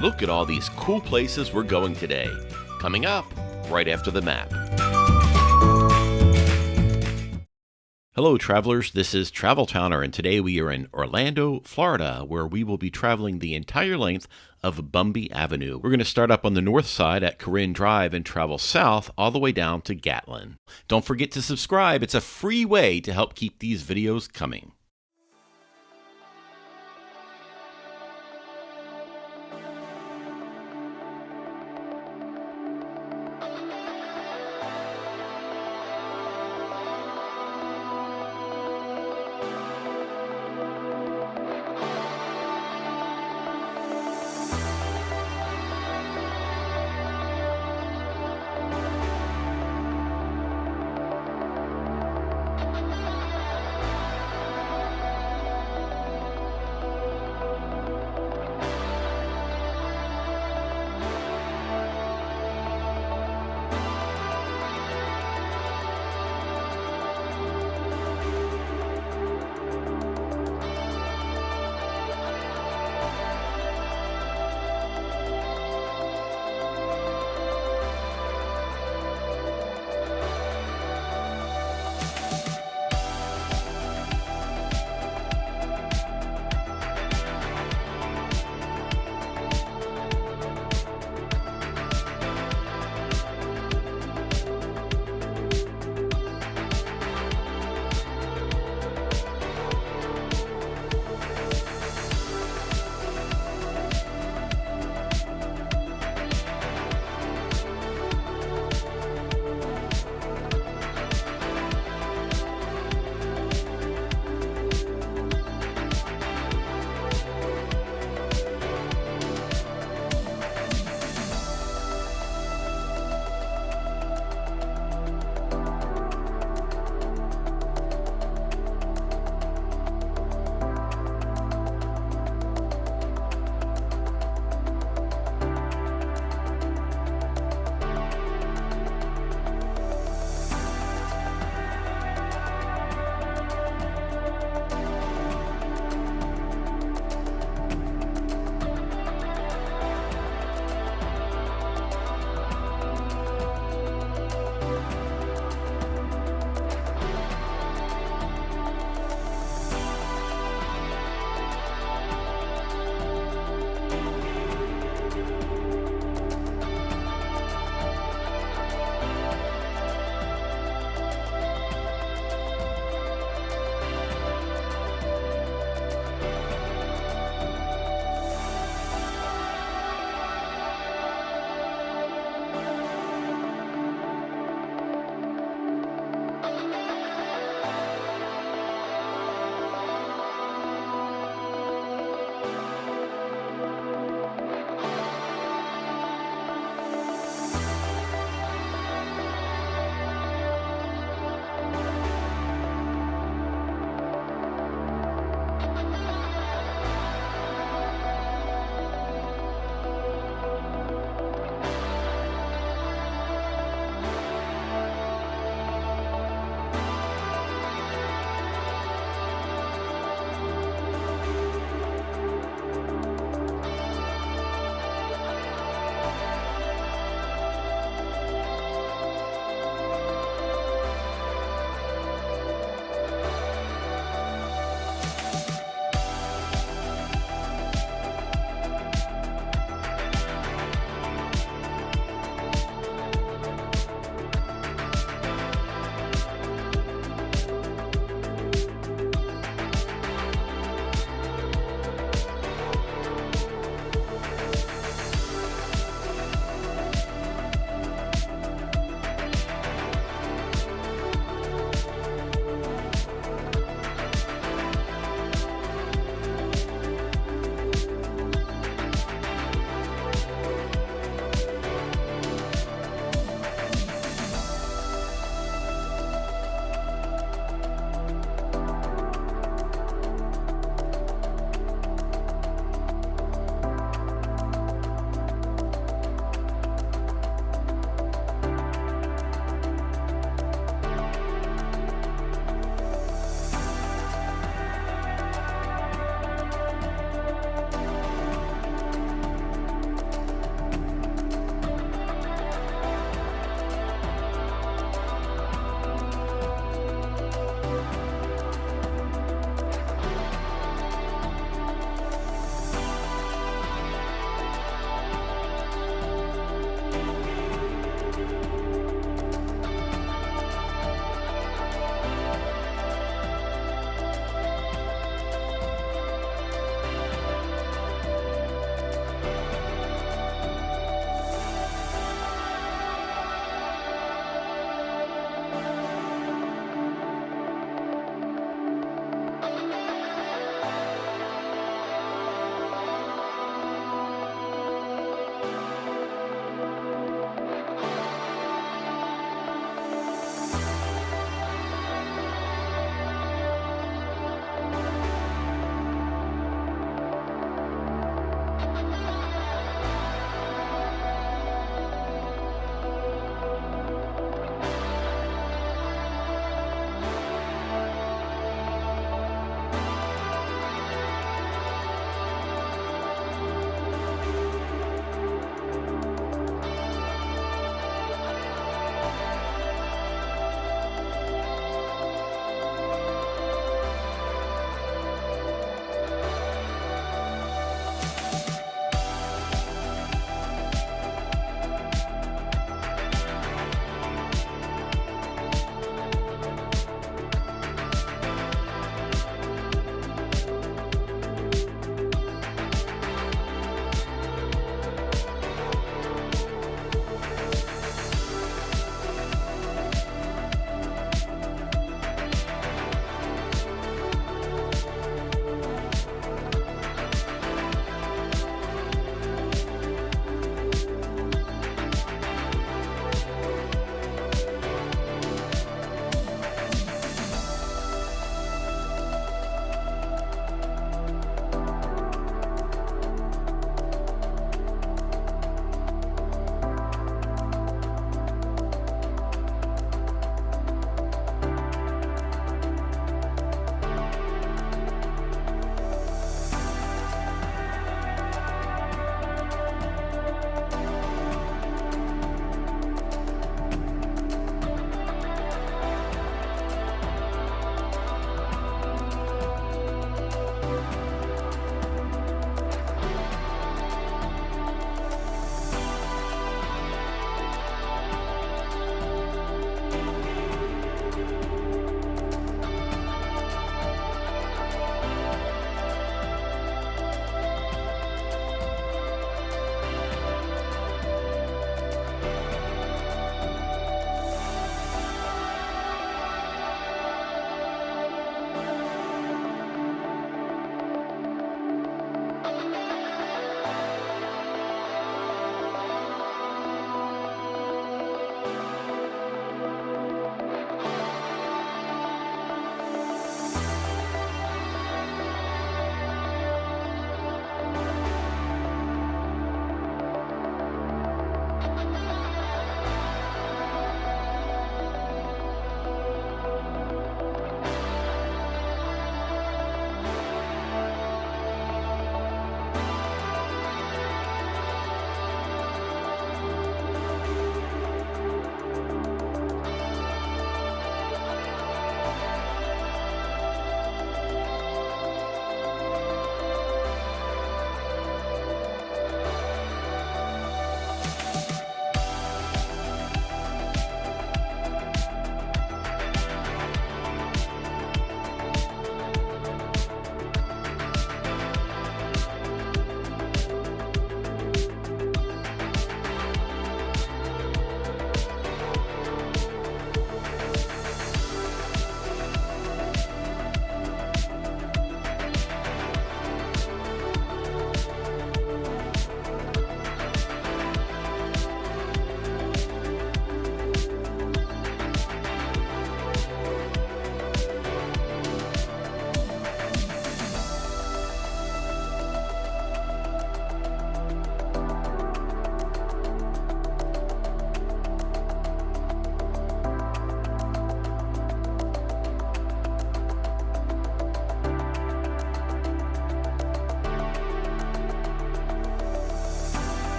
Look at all these cool places we're going today. Coming up, right after the map. Hello, travelers. This is Travel Towner, and today we are in Orlando, Florida, where we will be traveling the entire length of Bumby Avenue. We're going to start up on the north side at Corrine Drive and travel south all the way down to Gatlin. Don't forget to subscribe. It's a free way to help keep these videos coming.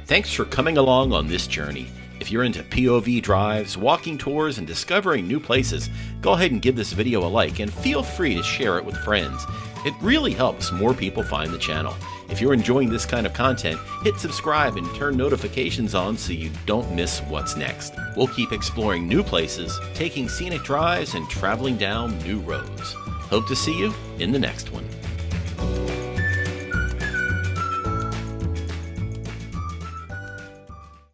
Thanks for coming along on this journey. If you're into POV drives, walking tours, and discovering new places, go ahead and give this video a like and feel free to share it with friends. It really helps more people find the channel. If you're enjoying this kind of content, hit subscribe and turn notifications on so you don't miss what's next. We'll keep exploring new places, taking scenic drives, and traveling down new roads. Hope to see you in the next one.